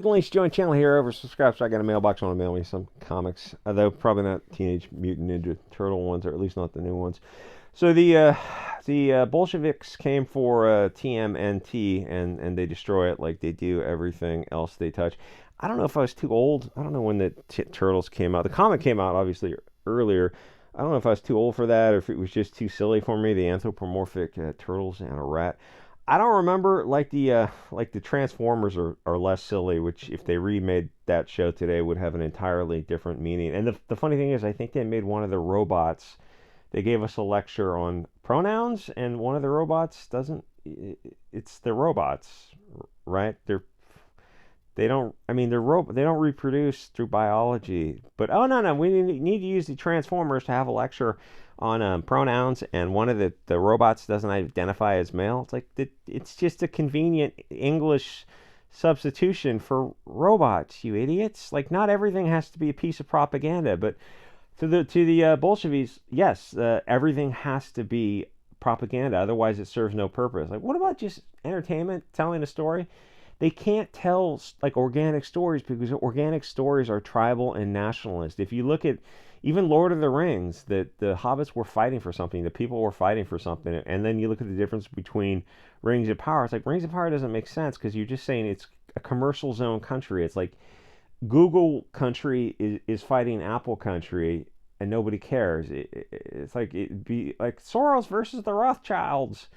Links, join channel here over, subscribe so I got a mailbox. Want to mail me some comics, though probably not Teenage Mutant Ninja Turtle ones, or at least not the new ones. So the Bolsheviks came for TMNT, and they destroy it like they do everything else they touch. I don't know if I was too old. I don't know when the Turtles came out. The comic came out obviously earlier. I don't know if I was too old for that, or if it was just too silly for me. The anthropomorphic turtles and a rat. I don't remember, like the Transformers are less silly, which if they remade that show today would have an entirely different meaning. And the funny thing is, I think they made one of the robots. They gave us a lecture on pronouns, and one of the robots doesn't. It's the robots, right? They don't. I mean, they don't reproduce through biology. But oh no, we need to use the Transformers to have a lecture on pronouns, and one of the robots doesn't identify as male. It's like it's just a convenient English substitution for robots, you idiots. Like, not everything has to be a piece of propaganda, but to the Bolsheviks, yes, everything has to be propaganda. Otherwise, it serves no purpose. Like, what about just entertainment, telling a story? They can't tell like organic stories because organic stories are tribal and nationalist. If you look at even Lord of the Rings, that the hobbits were fighting for something, the people were fighting for something, and then you look at the difference between Rings of Power. It's like Rings of Power doesn't make sense because you're just saying it's a commercial zone country. It's like Google country is fighting Apple country, and nobody cares. It's like it'd be like Soros versus the Rothschilds,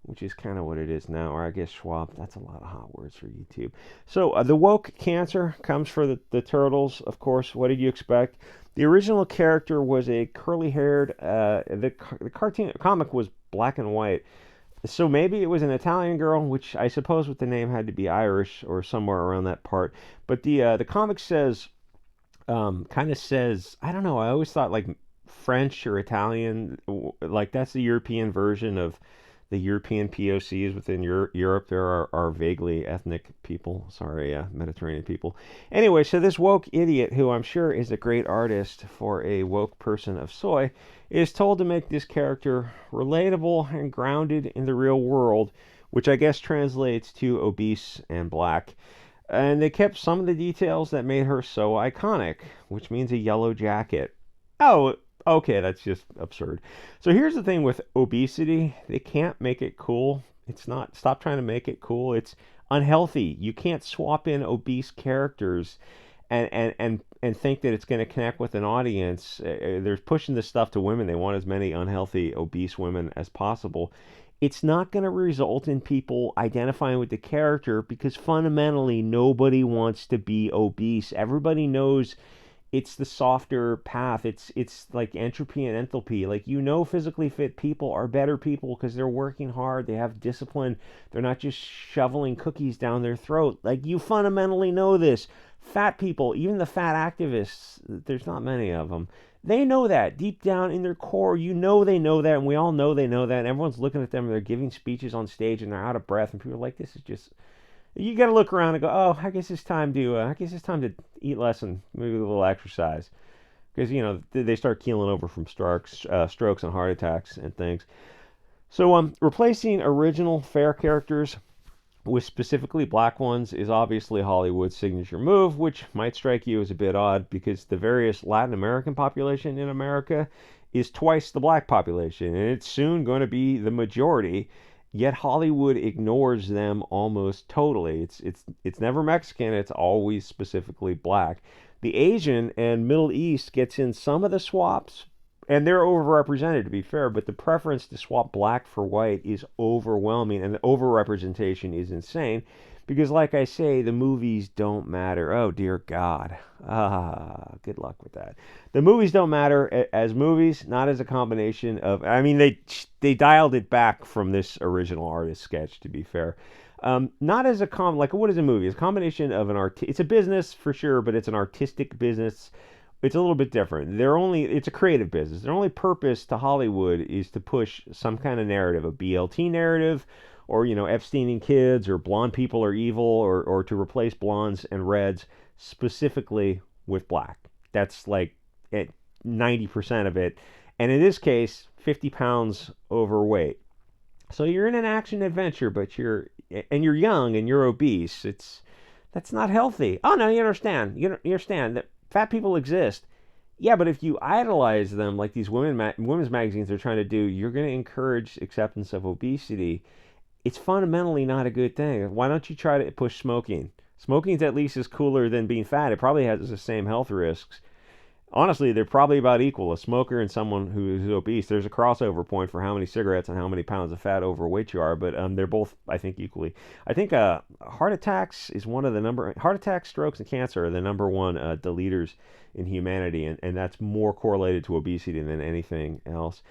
which is kind of what it is now. Or I guess Schwab. That's a lot of hot words for YouTube. So the woke cancer comes for the turtles, of course. What did you expect? The original character was a curly-haired. The cartoon comic was black and white. So maybe it was an Italian girl, which I suppose with the name had to be Irish or somewhere around that part. But the comic says, kind of says, I don't know. I always thought like French or Italian, like that's the European version of the European POCs within Europe. There are vaguely ethnic people. Sorry, Mediterranean people. Anyway, so this woke idiot, who I'm sure is a great artist for a woke person of soy, is told to make this character relatable and grounded in the real world, which I guess translates to obese and black. And they kept some of the details that made her so iconic, which means a yellow jacket. Oh, okay, that's just absurd. So here's the thing with obesity, they can't make it cool. It's not, stop trying to make it cool. It's unhealthy. You can't swap in obese characters and think that it's going to connect with an audience. They're pushing this stuff to women. They want as many unhealthy, obese women as possible. It's not going to result in people identifying with the character because fundamentally nobody wants to be obese. Everybody knows it's the softer path. It's like entropy and enthalpy. Like, physically fit people are better people because they're working hard, they have discipline, they're not just shoveling cookies down their throat. Like, you fundamentally know this. Fat people, even the fat activists, there's not many of them. They know that deep down in their core. They know that, and we all know they know that. And everyone's looking at them, and they're giving speeches on stage, and they're out of breath, and people are like, "This is just." You got to look around and go, "Oh, I guess it's time to. I guess it's time to eat less and maybe a little exercise," because they start keeling over from strokes and heart attacks and things. So, replacing original fair characters with specifically black ones is obviously Hollywood's signature move, which might strike you as a bit odd because the various Latin American population in America is twice the black population, and it's soon going to be the majority. Yet Hollywood ignores them almost totally. It's never Mexican. It's always specifically black. The Asian and Middle East gets in some of the swaps, and they're overrepresented to be fair, but the preference to swap black for white is overwhelming, and the overrepresentation is insane because, like I say, the movies don't matter. Oh dear God. Good luck with that. The movies don't matter as movies, not as a combination of. I mean, they dialed it back from this original artist sketch, to be fair. Not as like, what is a movie? It's a combination of it's a business for sure, but it's an artistic business. It's a little bit different. It's a creative business. Their only purpose to Hollywood is to push some kind of narrative, a BLT narrative, or Epstein and kids, or blonde people are evil, or to replace blondes and reds specifically with black. That's like 90% of it, and in this case, 50 pounds overweight. So you're in an action adventure, but you're young and you're obese. That's not healthy. Oh no, you understand. You understand that fat people exist. Yeah, but if you idolize them like these women's magazines are trying to do, you're going to encourage acceptance of obesity. It's fundamentally not a good thing. Why don't you try to push smoking? Smoking's at least is cooler than being fat. It probably has the same health risks. Honestly, they're probably about equal. A smoker and someone who is obese, there's a crossover point for how many cigarettes and how many pounds of fat overweight you are, but they're both, I think, equally. I think heart attacks is one of the heart attacks, strokes, and cancer are the number one deleters in humanity, and that's more correlated to obesity than anything else.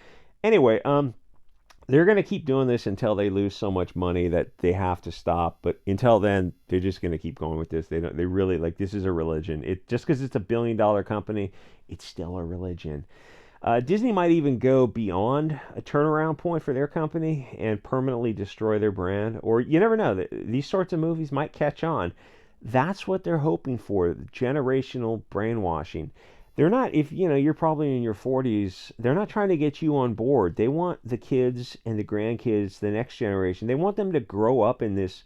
Anyway, they're going to keep doing this until they lose so much money that they have to stop. But until then, they're just going to keep going with this. They don't. They really like this is a religion. It just because it's a billion-dollar company, it's still a religion. Disney might even go beyond a turnaround point for their company and permanently destroy their brand. Or you never know. These sorts of movies might catch on. That's what they're hoping for. Generational brainwashing. They're not, if you know, you're probably in your 40s, they're not trying to get you on board. They want the kids and the grandkids, the next generation, they want them to grow up in this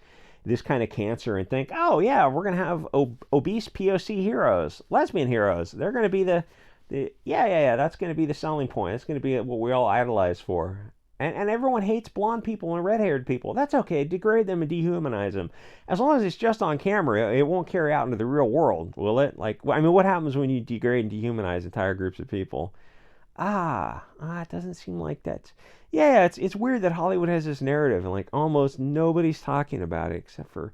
kind of cancer and think, oh yeah, we're going to have obese POC heroes, lesbian heroes. They're going to be yeah, that's going to be the selling point. That's going to be what we all idolize for. And everyone hates blonde people and red-haired people. That's okay. Degrade them and dehumanize them. As long as it's just on camera, it won't carry out into the real world, will it? Like, I mean, what happens when you degrade and dehumanize entire groups of people? It doesn't seem like that. Yeah, it's weird that Hollywood has this narrative, and like almost nobody's talking about it except for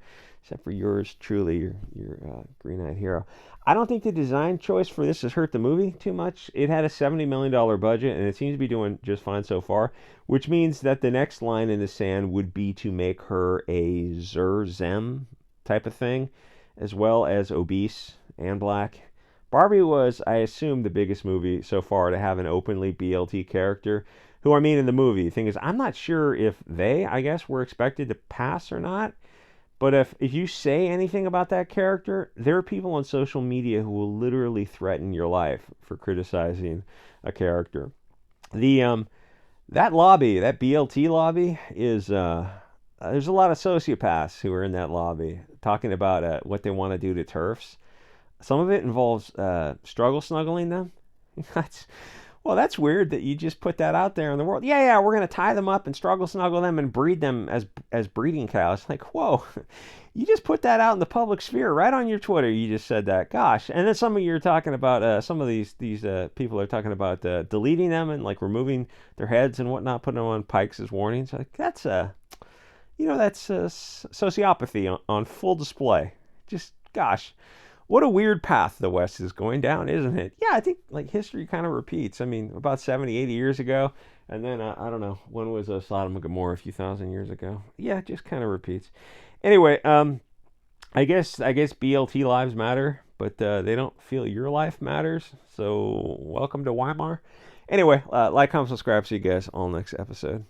yours truly, your green-eyed hero. I don't think the design choice for this has hurt the movie too much. It had a $70 million budget, and it seems to be doing just fine so far, which means that the next line in the sand would be to make her a Zerzem type of thing, as well as obese and black. Barbie was, I assume, the biggest movie so far to have an openly BLT character, who I mean in the movie. The thing is, I'm not sure if they, I guess, were expected to pass or not. But if you say anything about that character, there are people on social media who will literally threaten your life for criticizing a character. The that lobby, that BLT lobby, is there's a lot of sociopaths who are in that lobby talking about what they want to do to TERFs. Some of it involves struggle snuggling them. Well, that's weird that you just put that out there in the world. Yeah, we're going to tie them up and struggle snuggle them and breed them as breeding cows. Like, whoa, you just put that out in the public sphere right on your Twitter. You just said that. Gosh. And then some of you are talking about, some of these people are talking about deleting them and like removing their heads and whatnot, putting them on pikes as warnings. Like, that's, that's sociopathy on full display. Just, gosh. What a weird path the West is going down, isn't it? Yeah, I think like history kind of repeats. I mean, about 70, 80 years ago, and then I don't know, when was Sodom and Gomorrah? A few thousand years ago. Yeah, it just kind of repeats. Anyway, I guess BLT lives matter, but they don't feel your life matters. So welcome to Weimar. Anyway, like, comment, subscribe. See you guys all next episode.